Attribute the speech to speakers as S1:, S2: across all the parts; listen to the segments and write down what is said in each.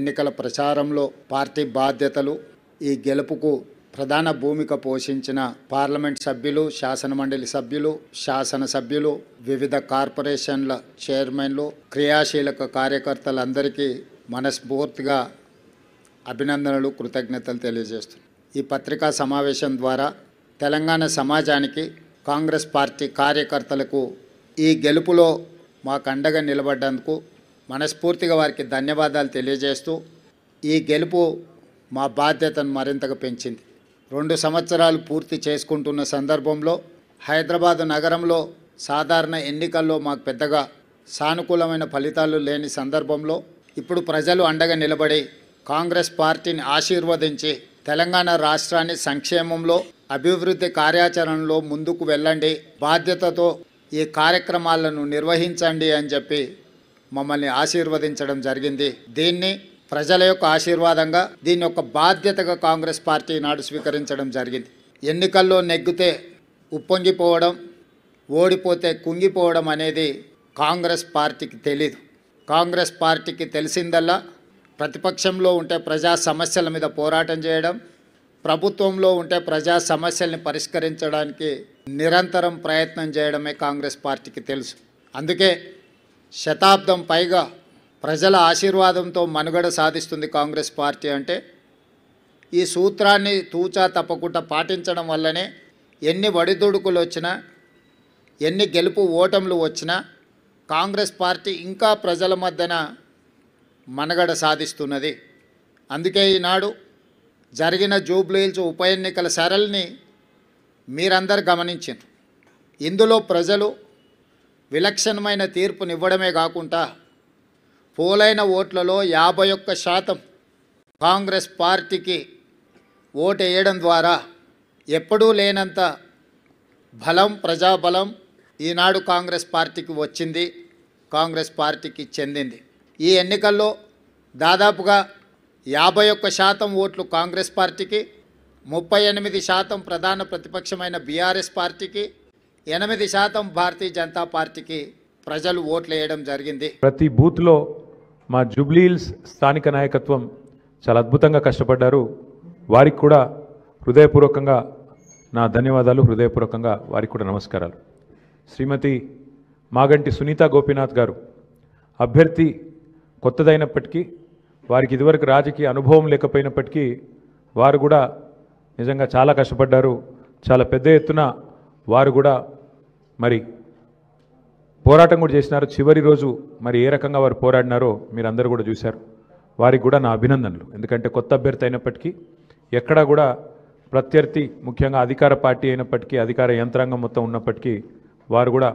S1: ఎన్నికల ప్రచారంలో పార్టీ బాధ్యతలు, ఈ గెలుపుకు ప్రధాన భూమిక పోషించిన పార్లమెంట్ సభ్యులు, శాసనమండలి సభ్యులు, శాసనసభ్యులు, వివిధ కార్పొరేషన్ల చైర్మన్లు, క్రియాశీలక కార్యకర్తలందరికీ మనస్ఫూర్తిగా అభినందనలు, కృతజ్ఞతలు తెలియజేస్తున్నాను. ఈ పత్రికా సమావేశం ద్వారా తెలంగాణ సమాజానికి, కాంగ్రెస్ పార్టీ కార్యకర్తలకు ఈ గెలుపులో మాకు అండగా నిలబడ్డందుకు మనస్ఫూర్తిగా వారికి ధన్యవాదాలు తెలియజేస్తూ, ఈ గెలుపు మా బాధ్యతను మరింతగా పెంచింది. 2 సంవత్సరాలు పూర్తి చేసుకుంటున్న సందర్భంలో హైదరాబాద్ నగరంలో సాధారణ ఎన్నికల్లో మాకు పెద్దగా సానుకూలమైన ఫలితాలు లేని సందర్భంలో ఇప్పుడు ప్రజలు అండగా నిలబడి కాంగ్రెస్ పార్టీని ఆశీర్వదించి తెలంగాణ రాష్ట్రాన్ని సంక్షేమంలో, అభివృద్ధి కార్యాచరణలో ముందుకు వెళ్ళండి, బాధ్యతతో ఈ కార్యక్రమాలను నిర్వహించండి అని చెప్పి మమ్మల్ని ఆశీర్వదించడం జరిగింది. దీన్ని ప్రజల యొక్క ఆశీర్వాదంగా, దీని యొక్క బాధ్యతగా కాంగ్రెస్ పార్టీ నాడు స్వీకరించడం జరిగింది. ఎన్నికల్లో నెగ్గితే ఉప్పొంగిపోవడం, ఓడిపోతే కుంగిపోవడం అనేది కాంగ్రెస్ పార్టీకి తెలీదు. కాంగ్రెస్ పార్టీకి తెలిసిందల్లా ప్రతిపక్షంలో ఉంటే ప్రజా సమస్యల మీద పోరాటం చేయడం, ప్రభుత్వంలో ఉంటే ప్రజా సమస్యల్ని పరిష్కరించడానికి నిరంతరం ప్రయత్నం చేయడమే కాంగ్రెస్ పార్టీకి తెలుసు. అందుకే శతాబ్దం పైగా ప్రజల ఆశీర్వాదంతో మనుగడ సాధిస్తుంది కాంగ్రెస్ పార్టీ. అంటే ఈ సూత్రాన్ని తూచా తప్పకుండా పాటించడం వల్లనే ఎన్ని ఒడిదుడుకులు వచ్చినా, ఎన్ని గెలుపు ఓటములు వచ్చినా కాంగ్రెస్ పార్టీ ఇంకా ప్రజల మధ్యన మనుగడ సాధిస్తున్నది. అందుకే ఈనాడు జరిగిన జూబ్లీహిల్స్ ఉప ఎన్నికల సరళిని మీరందరూ గమనించారు. ఇందులో ప్రజలు విలక్షణమైన తీర్పునివ్వడమే కాకుండా పోలైన ఓట్లలో 51% కాంగ్రెస్ పార్టీకి ఓటు వేయడం ద్వారా ఎప్పుడూ లేనంత బలం, ప్రజాబలం ఈనాడు కాంగ్రెస్ పార్టీకి వచ్చింది, కాంగ్రెస్ పార్టీకి చెందింది. ఈ ఎన్నికల్లో దాదాపుగా 51% ఓట్లు కాంగ్రెస్ పార్టీకి, 38% ప్రధాన ప్రతిపక్షమైన బీఆర్ఎస్ పార్టీకి, 8% భారతీయ జనతా పార్టీకి ప్రజలు ఓట్లు వేయడం జరిగింది.
S2: ప్రతి బూత్లో మా జూబ్లీహిల్స్ స్థానిక నాయకత్వం చాలా అద్భుతంగా కష్టపడ్డారు. వారికి కూడా హృదయపూర్వకంగా నా ధన్యవాదాలు, హృదయపూర్వకంగా వారికి కూడా నమస్కారాలు. శ్రీమతి మాగంటి సునీత గోపీనాథ్ గారు అభ్యర్థి కొత్తదైనప్పటికీ, వారికి ఇదివరకు రాజకీయ అనుభవం లేకపోయినప్పటికీ వారు కూడా నిజంగా చాలా కష్టపడ్డారు. చాలా పెద్ద ఎత్తున వారు కూడా మరి పోరాటం కూడా చేసినారు. చివరి రోజు మరి ఏ రకంగా వారు పోరాడినారో మీరు అందరూ కూడా చూశారు. వారికి కూడా నా అభినందనలు. ఎందుకంటే కొత్త అభ్యర్థి అయినప్పటికీ, ఎక్కడా కూడా ప్రత్యర్థి, ముఖ్యంగా అధికార పార్టీ అయినప్పటికీ, అధికార యంత్రాంగం మొత్తం ఉన్నప్పటికీ వారు కూడా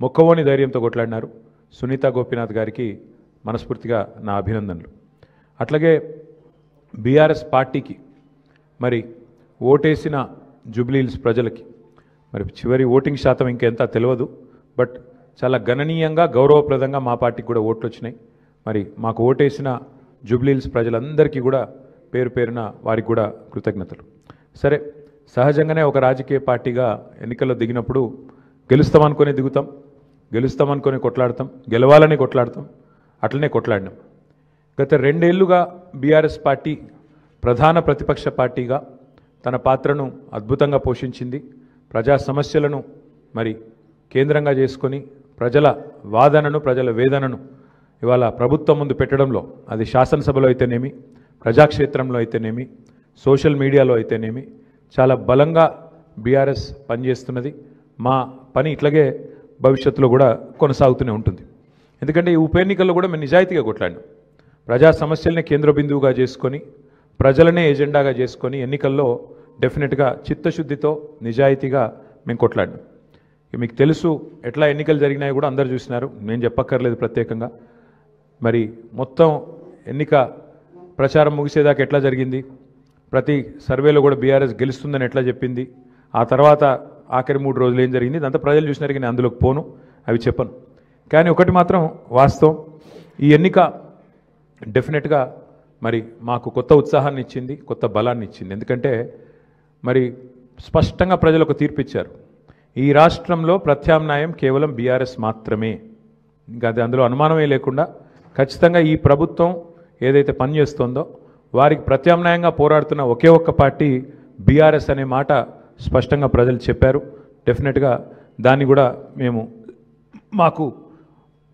S2: మొక్కవోని ధైర్యంతో కొట్లాడినారు. సునీత గోపీనాథ్ గారికి మనస్ఫూర్తిగా నా అభినందనలు. అట్లాగే బీఆర్ఎస్ పార్టీకి మరి ఓటేసిన జూబ్లీహిల్స్ ప్రజలకి మరి చివరి ఓటింగ్ శాతం ఇంకెంత తెలియదు, బట్ చాలా గణనీయంగా, గౌరవప్రదంగా మా పార్టీకి కూడా ఓట్లు వచ్చినాయి. మరి మాకు ఓటేసిన జూబ్లీహిల్స్ ప్రజలందరికీ కూడా పేరు పేరున వారికి కూడా కృతజ్ఞతలు. సరే, సహజంగానే ఒక రాజకీయ పార్టీగా ఎన్నికల్లో దిగినప్పుడు గెలుస్తామనుకొని దిగుతాం, గెలుస్తామనుకొని కొట్లాడతాం, గెలవాలని కొట్లాడతాం. అట్లనే కొట్లాడినాం. గత 2 ఏళ్లుగా బీఆర్ఎస్ పార్టీ ప్రధాన ప్రతిపక్ష పార్టీగా తన పాత్రను అద్భుతంగా పోషించింది. ప్రజా సమస్యలను మరి కేంద్రంగా చేసుకొని ప్రజల వాదనను, ప్రజల వేదనను ఇవాళ ప్రభుత్వం ముందు పెట్టడంలో, అది శాసనసభలో అయితేనేమి, ప్రజాక్షేత్రంలో అయితేనేమి, సోషల్ మీడియాలో అయితేనేమి చాలా బలంగా బీఆర్ఎస్ పనిచేస్తున్నది. మా పని ఇట్లాగే భవిష్యత్తులో కూడా కొనసాగుతూనే ఉంటుంది. ఎందుకంటే ఈ ఉప ఎన్నికల్లో కూడా మేము నిజాయితీగా కొట్లాడినాం. ప్రజా సమస్యలనే కేంద్ర బిందువుగా చేసుకొని, ప్రజలనే ఎజెండాగా చేసుకొని ఎన్నికల్లో డెఫినెట్గా చిత్తశుద్ధితో, నిజాయితీగా మేము కొట్లాడినాం. మీకు తెలుసు ఎట్లా ఎన్నికలు జరిగినాయి కూడా అందరు చూసినారు, నేను చెప్పక్కర్లేదు ప్రత్యేకంగా. మరి మొత్తం ఎన్నిక ప్రచారం ముగిసేదాకా ఎట్లా జరిగింది, ప్రతి సర్వేలో కూడా బీఆర్ఎస్ గెలుస్తుందని ఎట్లా చెప్పింది, ఆ తర్వాత ఆఖరి 3 రోజులు ఏం జరిగింది, ఇదంతా ప్రజలు చూసినారు. కానీ అందులోకి పోను, అవి చెప్పను. కానీ ఒకటి మాత్రం వాస్తవం, ఈ ఎన్నిక డెఫినెట్గా మరి మాకు కొత్త ఉత్సాహాన్ని ఇచ్చింది, కొత్త బలాన్ని ఇచ్చింది. ఎందుకంటే మరి స్పష్టంగా ప్రజలు ఒక తీర్పు ఇచ్చారు. ఈ రాష్ట్రంలో ప్రత్యామ్నాయం కేవలం బీఆర్ఎస్ మాత్రమే, ఇంకా అది అందులో అనుమానమే లేకుండా ఖచ్చితంగా ఈ ప్రభుత్వం ఏదైతే పనిచేస్తుందో వారికి ప్రత్యామ్నాయంగా పోరాడుతున్న ఒకే ఒక్క పార్టీ బీఆర్ఎస్ అనే మాట స్పష్టంగా ప్రజలు చెప్పారు. డెఫినెట్గా దాన్ని కూడా మేము మాకు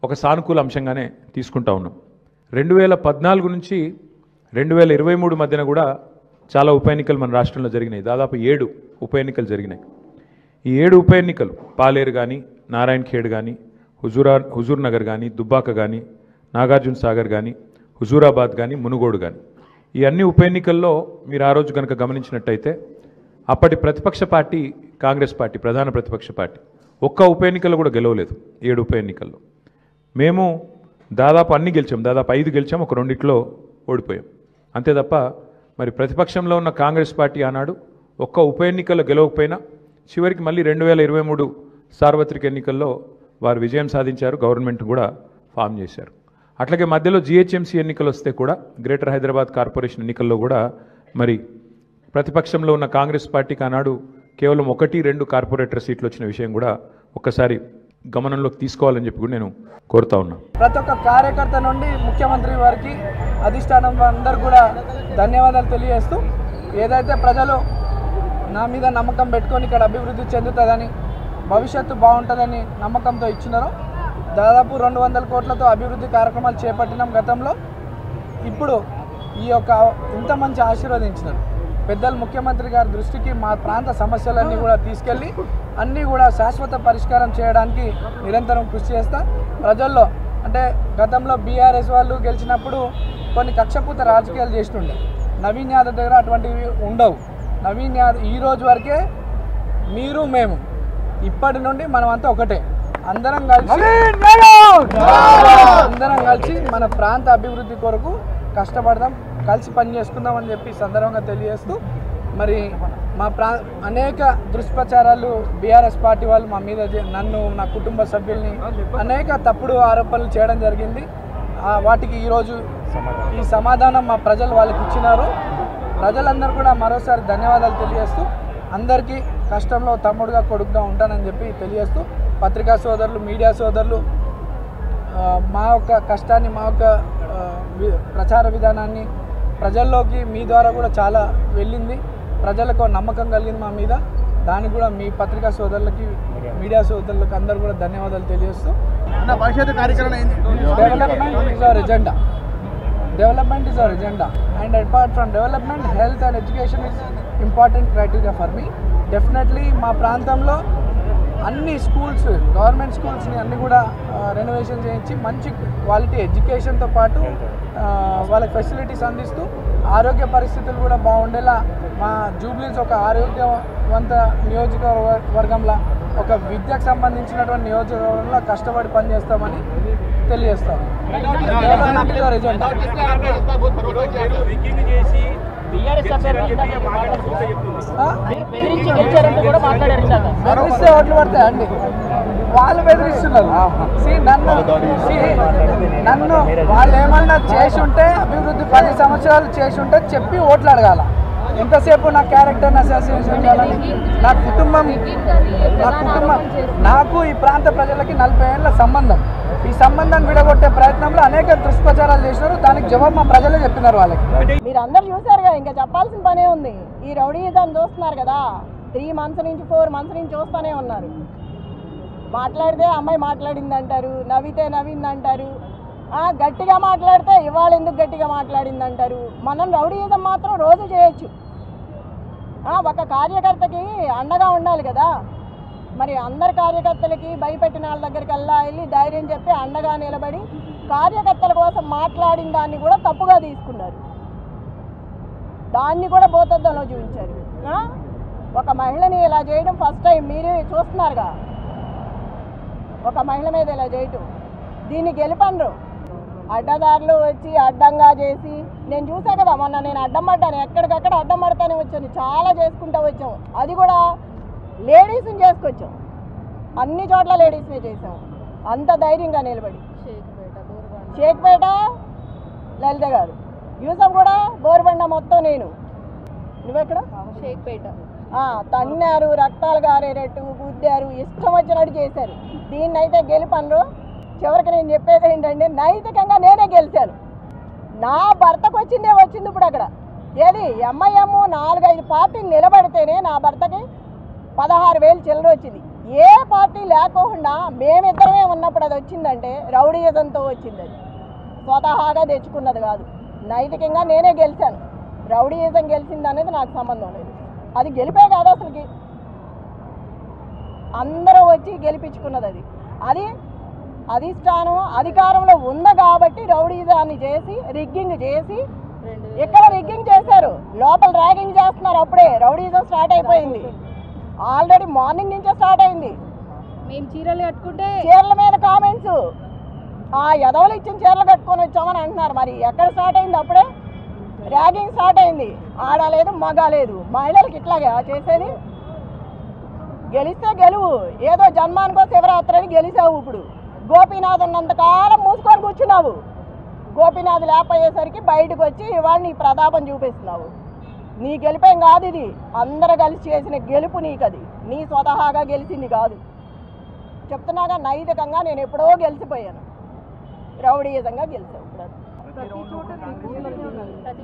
S2: ఒక సానుకూల అంశంగానే తీసుకుంటా ఉన్నాం. 2014 నుంచి 2023 మధ్యన కూడా చాలా ఉప ఎన్నికలు మన రాష్ట్రంలో జరిగినాయి. దాదాపు 7 ఉప ఎన్నికలు జరిగినాయి. ఈ 7 ఉప ఎన్నికలు పాలేరు కానీ, నారాయణ ఖేడ్ కానీ, హుజూర్ నగర్ కానీ, దుబ్బాక కానీ, నాగార్జున సాగర్ కానీ, హుజూరాబాద్ కానీ, మునుగోడు కానీ, ఈ అన్ని ఉప ఎన్నికల్లో మీరు ఆ రోజు కనుక గమనించినట్టయితే అప్పటి ప్రతిపక్ష పార్టీ కాంగ్రెస్ పార్టీ, ప్రధాన ప్రతిపక్ష పార్టీ, ఒక్క ఉప ఎన్నికల్లో కూడా గెలవలేదు. 7 ఉప ఎన్నికల్లో మేము దాదాపు అన్ని గెలిచాం. దాదాపు 5 గెలిచాం, ఒక 2 ఓడిపోయాం. అంతే తప్ప మరి ప్రతిపక్షంలో ఉన్న కాంగ్రెస్ పార్టీ ఆనాడు ఒక్క ఉప ఎన్నికల్లో గెలవకపోయినా చివరికి మళ్ళీ 2023 సార్వత్రిక ఎన్నికల్లో వారు విజయం సాధించారు, గవర్నమెంట్ కూడా ఫామ్ చేశారు. అట్లాగే మధ్యలో జిహెచ్ఎంసీ ఎన్నికలు వస్తే కూడా, గ్రేటర్ హైదరాబాద్ కార్పొరేషన్ ఎన్నికల్లో కూడా మరి ప్రతిపక్షంలో ఉన్న కాంగ్రెస్ పార్టీకి ఆనాడు కేవలం 1-2 కార్పొరేటర్ సీట్లు వచ్చిన విషయం కూడా ఒక్కసారి గమనంలోకి తీసుకోవాలని చెప్పి కూడా నేను కోరుతా ఉన్నా.
S3: ప్రతి ఒక్క కార్యకర్త నుండి ముఖ్యమంత్రి వారికి, అధిష్టానం అందరూ కూడా ధన్యవాదాలు తెలియజేస్తూ, ఏదైతే ప్రజలు నా మీద నమ్మకం పెట్టుకొని ఇక్కడ అభివృద్ధి చెందుతుందని, భవిష్యత్తు బాగుంటుందని నమ్మకంతో ఇచ్చినారో, దాదాపు 200 కోట్లతో అభివృద్ధి కార్యక్రమాలు చేపట్టినాం గతంలో. ఇప్పుడు ఈ యొక్క ఇంత మంచి ఆశీర్వదించినారు పెద్దలు ముఖ్యమంత్రి గారి దృష్టికి మా ప్రాంత సమస్యలన్నీ కూడా తీసుకెళ్ళి అన్నీ కూడా శాశ్వత పరిష్కారం చేయడానికి నిరంతరం కృషి చేస్తా. ప్రజల్లో అంటే గతంలో బీఆర్ఎస్ వాళ్ళు గెలిచినప్పుడు కొన్ని కక్షపూత రాజకీయాలు చేస్తుండే, నవీన్ యాదవ్ దగ్గర అటువంటివి ఉండవు. నవీన్ యాదవ్ ఈ రోజు వరకే మీరు మేము, ఇప్పటి నుండి మనమంతా ఒకటే, అందరం కలిసి మన ప్రాంత అభివృద్ధి కొరకు కష్టపడదాం, కలిసి పని చేసుకుందామని చెప్పి సందర్భంగా తెలియజేస్తూ, మరి మా అనేక దుష్ప్రచారాలు బీఆర్ఎస్ పార్టీ వాళ్ళు మా మీద, నన్ను, నా కుటుంబ సభ్యుల్ని అనేక తప్పుడు ఆరోపణలు చేయడం జరిగింది. వాటికి ఈరోజు ఈ సమాధానం మా ప్రజలు వాళ్ళకి ఇచ్చినారు. ప్రజలందరూ కూడా మరోసారి ధన్యవాదాలు తెలియజేస్తూ, అందరికీ కష్టంలో తమ్ముడుగా కొడుకుగా ఉంటానని చెప్పి తెలియజేస్తూ, పత్రికా సోదరులు, మీడియా సోదరులు మా యొక్క కష్టాన్ని, మా యొక్క ప్రచార విధానాన్ని ప్రజల్లోకి మీ ద్వారా కూడా చాలా వెళ్ళింది. ప్రజలకు నమ్మకం కలిగింది మా మీద. దానికి కూడా మీ పత్రికా సోదరులకి, మీడియా సోదరులకు అందరూ కూడా ధన్యవాదాలు తెలియజేస్తూ,
S4: భవిష్యత్తు కార్యక్రమం ఏంది?
S3: Development is our agenda. Development is our agenda, and apart from development, health and education is important criteria for me. Definitely మా ప్రాంతంలో అన్ని స్కూల్స్, గవర్నమెంట్ స్కూల్స్ని అన్ని కూడా రెనోవేషన్ చేయించి మంచి క్వాలిటీ ఎడ్యుకేషన్తో పాటు వాళ్ళకి ఫెసిలిటీస్ అందిస్తూ ఆరోగ్య పరిస్థితులు కూడా బాగుండేలా మా జూబ్లీస్ ఒక ఆరోగ్యవంత నియోజకవర్గంలో, ఒక విద్యకు సంబంధించినటువంటి నియోజకవర్గంలో కష్టపడి పనిచేస్తామని తెలియజేస్తాం. బెదిరిస్తే ఓట్లు పడతాయండి, వాళ్ళు బెదిరిస్తున్నారు. నన్ను వాళ్ళు ఏమన్నా చేసి ఉంటే, అభివృద్ధి 10 సంవత్సరాలు చేసి ఉంటే చెప్పి ఓట్లు అడగాల. ఎంతసేపు నా క్యారెక్టర్ని అసోసియేషన్ చేయాలని, నా కుటుంబం నాకు ఈ ప్రాంత ప్రజలకి 40 ఏళ్ళ సంబంధం. ఈ సంబంధాన్ని విడగొట్టే ప్రయత్నంలో అనేక దుష్ప్రచారాలు చేసినారు. దానికి జవాబు మా ప్రజలే చెప్పినారు వాళ్ళకి.
S5: మీరు అందరు చూసారుగా, ఇంకా చెప్పాల్సిన పనే ఉంది. ఈ రౌడీయిజం చూస్తున్నారు కదా, 3 మంత్స్ నుంచి 4 మంత్స్ నుంచి చూస్తూనే ఉన్నారు. మాట్లాడితే అమ్మాయి మాట్లాడింది అంటారు, నవ్వితే నవ్వింది అంటారు, గట్టిగా మాట్లాడితే ఇవాళ ఎందుకు గట్టిగా మాట్లాడింది అంటారు. మనం రౌడీయిజం మాత్రం రోజు చేయొచ్చు. ఒక కార్యకర్తకి అండగా ఉండాలి కదా. మరి అందరు కార్యకర్తలకి భయపెట్టిన వాళ్ళ దగ్గరికి వెళ్ళి ధైర్యం చెప్పి అండగా నిలబడి కార్యకర్తల కోసం మాట్లాడిన దాన్ని కూడా తప్పుగా తీసుకున్నారు. దాన్ని కూడా భూతద్దంలో చూపించారు. ఒక మహిళని ఇలా చేయడం ఫస్ట్ టైం మీరు చూస్తున్నారుగా, ఒక మహిళ మీద ఇలా చేయటం. దీన్ని గెలిపండ్రు అడ్డదారులు వచ్చి అడ్డంగా చేసి, నేను చూసా కదా మొన్న, నేను అడ్డం పడ్డాను, ఎక్కడికక్కడ అడ్డం పడతానే వచ్చాను, చాలా చేసుకుంటూ వచ్చాము. అది కూడా లేడీస్ని చేసుకొచ్చాం, అన్ని చోట్ల లేడీస్నే చేసాం. అంత ధైర్యంగా నిలబడి షేక్పేట లలిత గారు, యూసఫ్ కూడా బోరుబండ మొత్తం నేను, నువ్వెక్కడ షేక్పేట తన్నారు, రక్తాలు గారేటట్టు గుద్దారు, ఇష్టం వచ్చినట్టు చేశారు. దీన్నైతే గెలిపన్రు. చివరికి నేను చెప్పేది ఏంటంటే, నైతికంగా నేనే గెలిచాను. నా భర్తకు వచ్చింది ఇప్పుడు అక్కడ ఏది ఎంఐఎం 4-5 పార్టీలు నిలబడితేనే నా భర్తకి 16,000 చిల్లర వచ్చింది. ఏ పార్టీ లేకుండా మేమిద్దరమే ఉన్నప్పుడు అది వచ్చిందంటే రౌడీయిజంతో వచ్చింది. అది స్వతహాగా తెచ్చుకున్నది కాదు. నైతికంగా నేనే గెలిచాను. రౌడీయిజం గెలిచింది అనేది నాకు సంబంధం లేదు. అది గెలిపే కాదు అసలుకి, అందరూ వచ్చి గెలిపించుకున్నది. అది అధిష్టానం అధికారంలో ఉంది కాబట్టి రౌడీజాన్ని చేసి రిగ్గింగ్ చేసి ఇక్కడ రిగ్గింగ్ చేశారు, లోపల ర్యాగింగ్ చేస్తున్నారు. అప్పుడే రౌడీజం స్టార్ట్ అయిపోయింది. ఆల్రెడీ మార్నింగ్ నుంచే స్టార్ట్ అయింది.
S6: మేము చీరలు కట్టుకుంటే
S5: చీరల మీద కామెంట్స్, ఆ ఎదవలు ఇచ్చిన చీరలు కట్టుకొని వచ్చామని అంటున్నారు. మరి ఎక్కడ స్టార్ట్ అయింది? అప్పుడే ర్యాగింగ్ స్టార్ట్ అయింది. ఆడలేదు మగ లేదు, మహిళలకు ఇట్లాగా చేసేది. గెలిస్తే గెలువు, ఏదో జన్మానికో శివరాత్రి అని గెలిచావు. ఇప్పుడు గోపీనాథ్ ఉన్నంతకాలం మూసుకొని కూర్చున్నావు. గోపీనాథ్ లేకపోయేసరికి బయటకు వచ్చి ఇవాళ నీ ప్రతాపం చూపిస్తున్నావు. నీ గెలిపేం కాదు ఇది, అందరూ కలిసి చేసిన గెలుపు నీకు. అది నీ స్వతహాగా గెలిచింది కాదు. చెప్తున్నాగా నైతికంగా నేను ఎప్పుడో గెలిచిపోయాను, రౌడీయిజంగా గెలిచావు.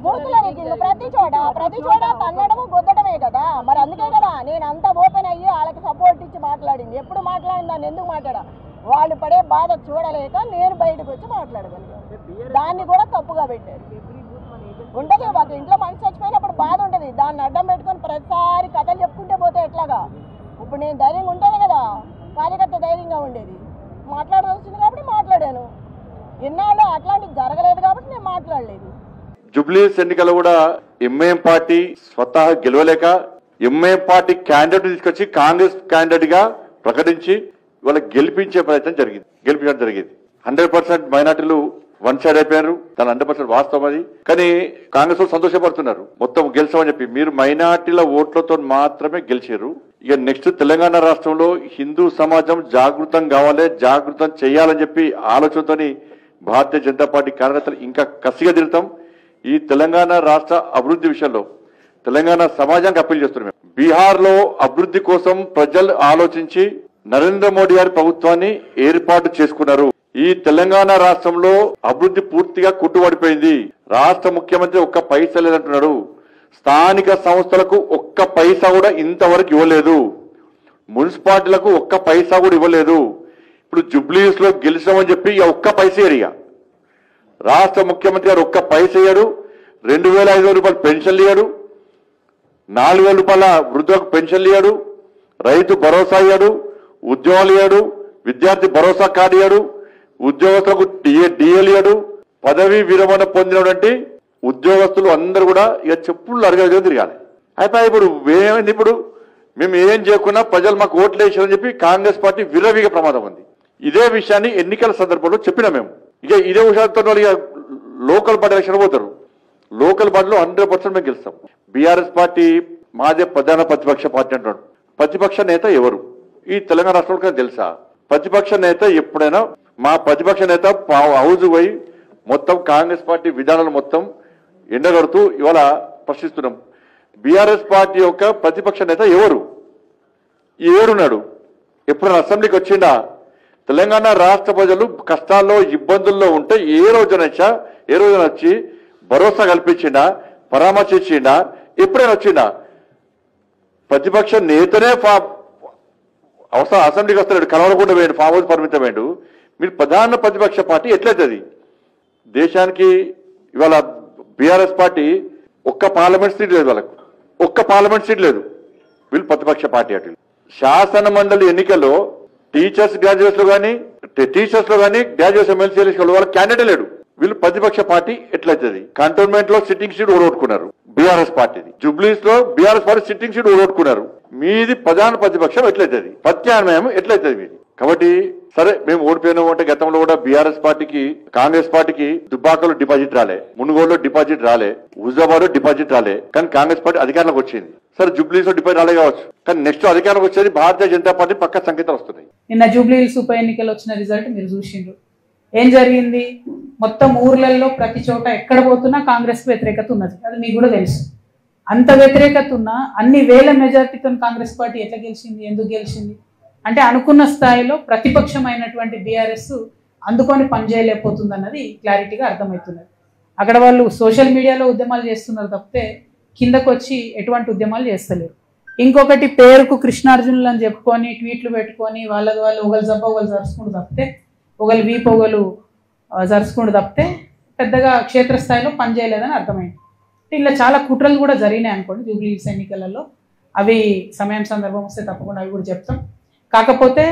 S5: బూతుల రిగ్గింగ్ ప్రతి చోట తన్నడము గుద్దడమే కదా. మరి అందుకే కదా నేను అంతా ఓపెన్ అయ్యి వాళ్ళకి సపోర్ట్ ఇచ్చి మాట్లాడింది. ఎప్పుడు మాట్లాడింది దాన్ని ఎందుకు మాట్లాడా? వాళ్ళు పడే బాధ చూడలేక నేను బయటకు వచ్చి మాట్లాడగలిగాను. దాన్ని కూడా తప్పుగా పెట్టారు. ఉంటుంది ఒక ఇంట్లో మనిషి చచ్చిపోయినప్పుడు బాధ ఉంటుంది, దాన్ని అడ్డం పెట్టుకొని ప్రతిసారి కథలు చెప్పుకుంటే పోతే ఎట్లాగా? ఇప్పుడు నేను ధైర్యంగా ఉంటాను కదా, కార్యకర్త ధైర్యంగా ఉండేది. మాట్లాడవలసింది కాబట్టి మాట్లాడాను. ఇన్నాళ్ళు అట్లాంటివి జరగలేదు కాబట్టి నేను మాట్లాడలేదు.
S7: జూబ్లీహిల్స్ ఎన్నికలు కూడా ఎంఐఎం పార్టీ స్వతహా గెలవలేక ఎంఐఎం పార్టీ క్యాండిడేట్ తీసుకొచ్చి కాంగ్రెస్ క్యాండిడేట్ గా ప్రకటించి వాళ్ళ గెలిపించే ప్రయత్నం గెలిపించడం జరిగింది. 100% మైనార్టీలు వన్ సైడ్ అయిపోయారు. దాని 100% వాస్తవం అది. కానీ కాంగ్రెస్ వాళ్ళు సంతోషపడుతున్నారు మొత్తం గెలిచామని చెప్పి. మీరు మైనార్టీల ఓట్లతో మాత్రమే గెలిచారు. ఇక నెక్స్ట్ తెలంగాణ రాష్ట్రంలో హిందూ సమాజం జాగృతం కావాలి, జాగృతం చేయాలని చెప్పి ఆలోచనతోని భారతీయ జనతా పార్టీ కార్యకర్తలు ఇంకా కసిగా తిరుగుతాం. ఈ తెలంగాణ రాష్ట్ర అభివృద్ధి విషయంలో తెలంగాణ సమాజానికి అప్పీల్ చేస్తున్నాం. బీహార్ లో అభివృద్ధి కోసం ప్రజలు ఆలోచించి నరేంద్ర మోడీ గారి ప్రభుత్వాన్ని ఏర్పాటు చేసుకున్నారు. ఈ తెలంగాణ రాష్ట్రంలో అభివృద్ధి పూర్తిగా కుట్టుబడిపోయింది. రాష్ట్ర ముఖ్యమంత్రి ఒక్క పైసా లేదంటున్నాడు. స్థానిక సంస్థలకు ఒక్క పైసా కూడా ఇంతవరకు ఇవ్వలేదు. మున్సిపాలిటీలకు ఒక్క పైసా కూడా ఇవ్వలేదు. ఇప్పుడు జూబ్లీహిల్స్ లో గెలిచామని చెప్పి ఒక్క పైసా ఇయ్యరు. రాష్ట్ర ముఖ్యమంత్రి గారు ఒక్క పైసా ఇయ్యాడు. 2,500 రూపాయలు పెన్షన్లు ఇయ్యాడు, 4,000 రూపాయల వృద్ధులకు పెన్షన్లు ఇయ్యాడు, రైతు భరోసా ఇయ్యాడు, ఉద్యోగాలు ఇయ్యాడు, విద్యార్థి భరోసా కార్డు ఇయ్యాడు, ఉద్యోగస్తులకు డిఎల్ ఇయ్యాడు. పదవీ విరమణ పొందినటువంటి ఉద్యోగస్తులు అందరూ కూడా ఇక చెప్పులు అరగ తిరగాలి. అయిపోయి ఇప్పుడు ఏమైంది? ఇప్పుడు మేము ఏం చేయకున్నా ప్రజలు మాకు ఓట్లు వేసారని చెప్పి కాంగ్రెస్ పార్టీ విరవిగా ప్రమాదం ఉంది. ఇదే విషయాన్ని ఎన్నికల సందర్భంలో చెప్పినా మేము. ఇక ఇదే విషయాలతో ఇక లోకల్ పార్టీ ఎలక్షన్ పోతారు. లోకల్ పార్టీలో 100% మేము గెలుస్తాం. బీఆర్ఎస్ పార్టీ మాదే ప్రధాన ప్రతిపక్ష పార్టీ అంటున్నాడు. ప్రతిపక్ష నేత ఎవరు ఈ తెలంగాణ రాష్ట్రంలో తెలుసా? ప్రతిపక్ష నేత ఎప్పుడైనా మా ప్రతిపక్ష నేత హౌజ్ పోయి మొత్తం కాంగ్రెస్ పార్టీ విధానాలు మొత్తం ఎండగడుతూ ఇవాళ ప్రశ్నిస్తున్నాం. బీఆర్ఎస్ పార్టీ యొక్క ప్రతిపక్ష నేత ఎవరు? ఏడున్నాడు? ఎప్పుడైనా అసెంబ్లీకి వచ్చిండా? తెలంగాణ రాష్ట్ర ప్రజలు కష్టాల్లో ఇబ్బందుల్లో ఉంటే ఏ రోజున వచ్చి భరోసా కల్పించిండా, పరామర్శించిండా? ఎప్పుడైనా వచ్చిండా? ప్రతిపక్ష నేతనే అవసరం అసెంబ్లీకి వస్తున్నాడు, కలవకుండా వేయండి, ఫామ్ హౌస్ పరిమితమైండు. మీరు ప్రధాన ప్రతిపక్ష పార్టీ ఎట్లయితుంది? దేశానికి ఇవాళ బీఆర్ఎస్ పార్టీ ఒక్క పార్లమెంట్ సీట్ లేదు, వాళ్ళకు ఒక్క పార్లమెంట్ సీట్ లేదు. వీళ్ళు ప్రతిపక్ష పార్టీ అటు. శాసన మండలి ఎన్నికల్లో టీచర్స్ గ్రాడ్యుయేట్స్ లో కానీ గ్రాడ్యుయేట్స్ ఎమ్మెల్సీ ఎన్నికల్లో వాళ్ళ క్యాండిడేట్ లేడు. వీళ్ళు ప్రతిపక్ష పార్టీ ఎట్లయితుంది? కంటోన్మెంట్ లో సిట్టింగ్ సీట్ ఓడగొట్టుకున్నారు బీఆర్ఎస్ పార్టీది. జూబ్లీస్ లో బీఆర్ఎస్ పార్టీ సిట్టింగ్ సీట్ ఓడగొట్టుకున్నారు. మీది ప్రధాన ప్రతిపక్షం ఎట్లయితుంది? ప్రత్యామ్నాయం ఎట్లయితుంది మీది? కాబట్టి సరే మేము ఓడిపోయినాము అంటే గతంలో కూడా బీఆర్ఎస్ పార్టీకి కాంగ్రెస్ పార్టీకి దుబ్బాకలో డిపాజిట్ రాలే, మునుగోడులో డిపాజిట్ రాలే, హుజాబాద్ లో డిపాజిట్ రాలే. కానీ కాంగ్రెస్ పార్టీ అధికారంలోకి వచ్చింది. సరే జూబ్లీస్ లో డిపాజిట్ రాలే కావచ్చు, కానీ నెక్స్ట్ అధికారంలోకి వచ్చేది భారతీయ జనతా పార్టీ పక్క సంకేతాలు వస్తున్నాయి.
S8: నిన్న జూబ్లీహిల్స్ ఉప ఎన్నికలు వచ్చిన రిజల్ట్ మీరు చూసిండ్రు. ఏం జరిగింది? మొత్తం ఊర్లలో ప్రతి చోట ఎక్కడ పోతున్నా కాంగ్రెస్ కు వ్యతిరేకత ఉన్నది. అది మీకు కూడా తెలుసు. అంత వ్యతిరేకత ఉన్నా అన్ని వేల మెజార్టీతో కాంగ్రెస్ పార్టీ ఎట్లా గెలిచింది? ఎందుకు గెలిచింది అంటే అనుకున్న స్థాయిలో ప్రతిపక్షమైనటువంటి బీఆర్ఎస్ అందుకొని పనిచేయలేకపోతుంది అన్నది క్లారిటీగా అర్థమవుతున్నది. అక్కడ వాళ్ళు సోషల్ మీడియాలో ఉద్యమాలు చేస్తున్నారు తప్పితే కిందకు వచ్చి ఎటువంటి ఉద్యమాలు చేస్తలేరు. ఇంకొకటి పేరుకు కృష్ణార్జునులు అని చెప్పుకొని ట్వీట్లు పెట్టుకొని వాళ్ళు ఒకళ్ళు జబ్బ ఒకళ్ళు జరుచుకుంటూ తప్పితే ఒకళ్ళు వీపు ఒకళ్ళు జరుచుకుంటూ తప్పితే పెద్దగా క్షేత్రస్థాయిలో పనిచేయలేదని అర్థమైంది. ఇలా చాలా కుట్రలు కూడా జరిగినాయి అనుకోండి జూబ్లీ హిల్స్ ఎన్నికలలో. అవి సమయం సందర్భం వస్తే తప్పకుండా అవి కూడా చెప్తాం. కాకపోతే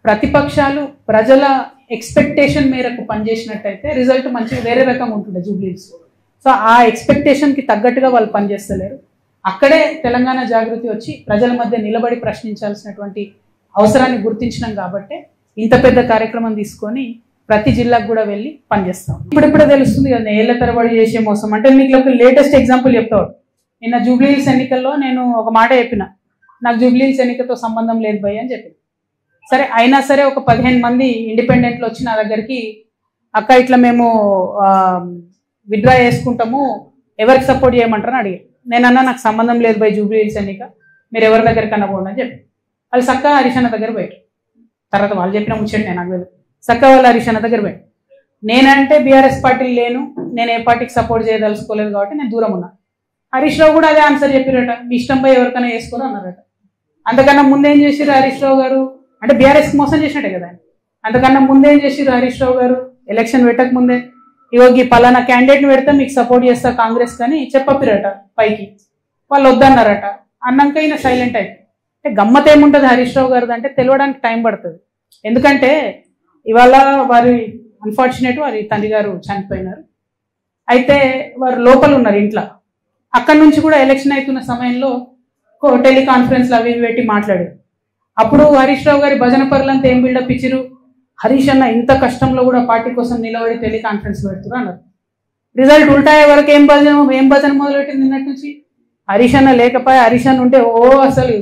S8: ప్రతిపక్షాలు ప్రజల ఎక్స్పెక్టేషన్ మేరకు పనిచేసినట్టయితే రిజల్ట్ మంచిగా వేరే రకంగా ఉంటుండే జూబ్లీ హిల్స్. సో ఆ ఎక్స్పెక్టేషన్కి తగ్గట్టుగా వాళ్ళు పనిచేస్తలేరు. అక్కడే తెలంగాణ జాగృతి వచ్చి ప్రజల మధ్య నిలబడి ప్రశ్నించాల్సినటువంటి అవసరాన్ని గుర్తించినాం కాబట్టి ఇంత పెద్ద కార్యక్రమం తీసుకొని ప్రతి జిల్లాకు కూడా వెళ్ళి పనిచేస్తాం. ఇప్పుడిప్పుడే తెలుస్తుంది కదా ఏళ్ల తరబడి చేసే మోసం. అంటే మీకు ఒక లేటెస్ట్ ఎగ్జాంపుల్ చెప్తాడు. నిన్న జూబ్లీ హిల్స్ ఎన్నికల్లో నేను ఒక మాట చెప్పిన, నాకు జూబ్లీ హిల్స్ ఎన్నికతో సంబంధం లేదు భయ్ అని చెప్పిన. సరే అయినా సరే ఒక 15 మంది ఇండిపెండెంట్లు వచ్చి నా దగ్గరికి అక్క ఇట్లా మేము విత్డ్రా చేసుకుంటాము ఎవరికి సపోర్ట్ చేయమంటారని అడిగారు. నేనన్నా నాకు సంబంధం లేదు భయ్ జూబ్లీ హిల్స్ ఎన్నిక, మీరు ఎవరి దగ్గరికి పోండి అని చెప్పి వాళ్ళు చక్కగా హరీష్ అన్న దగ్గర పోయారు. తర్వాత వాళ్ళు చెప్పిన ముచ్చండి నాకు తెలియదు. చక్కగా వాళ్ళు హరీష్ అన్న దగ్గర పోయారు. నేనంటే బీఆర్ఎస్ పార్టీ లేను, నేను ఏ పార్టీకి సపోర్ట్ చేయదలుచుకోలేదు కాబట్టి నేను దూరం ఉన్నా. హరీష్ రావు కూడా అదే ఆన్సర్ చెప్పారట, మీ ఇష్టం పోయి ఎవరికైనా వేసుకోరు అన్నారట. అంతకన్నా ముందేం చేసిరు హరీష్ రావు గారు అంటే బీఆర్ఎస్కి మోసం చేసినట్టే కదా. అంతకన్నా ముందేం చేసిరు హరీష్ రావు గారు ఎలక్షన్ పెట్టక ముందే ఇవోగి పలానా క్యాండిడేట్ని పెడితే మీకు సపోర్ట్ చేస్తా కాంగ్రెస్ కానీ చెప్పపిరట పైకి. వాళ్ళు వద్దన్నారట. అన్నాక ఈయన సైలెంట్ అయిపోయి. అంటే గమ్మత్ ఏముంటుంది హరీష్ రావు గారిది అంటే తెలియడానికి టైం పడుతుంది. ఎందుకంటే ఇవాళ వారి అన్ఫార్చునేట్ వారి తండ్రి గారు చనిపోయినారు. అయితే వారు లోపల ఉన్నారు ఇంట్లో. అక్కడి నుంచి కూడా ఎలక్షన్ అవుతున్న సమయంలో టెలికాన్ఫరెన్స్లు అవి పెట్టి మాట్లాడారు. అప్పుడు హరీష్ రావు గారి భజన పరులంతా ఏం బిల్డప్ ఇచ్చిరు, హరీష్ అన్న ఇంత కష్టంలో కూడా పార్టీ కోసం నిలబడి టెలికాన్ఫరెన్స్ పెడుతున్నారు అన్నారు. రిజల్ట్ ఉల్టాయే వరకు ఏం భజన మొదలుపెట్టింది నిన్నటి నుంచి. హరీష్ అన్న లేకపోయా, హరీష్ అన్న ఉంటే అసలు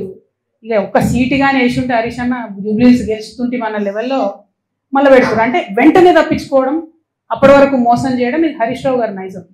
S8: ఇక ఒక్క సీటు కానీ వేసి ఉంటే హరీష్ అన్న జూబ్లీ హిల్స్ గెలుస్తుంటే మన లెవెల్లో మళ్ళీ పెడుతున్నారు. అంటే వెంటనే తప్పించుకోవడం, అప్పటి వరకు మోసం చేయడం ఇది హరీష్ రావు గారి నైజం.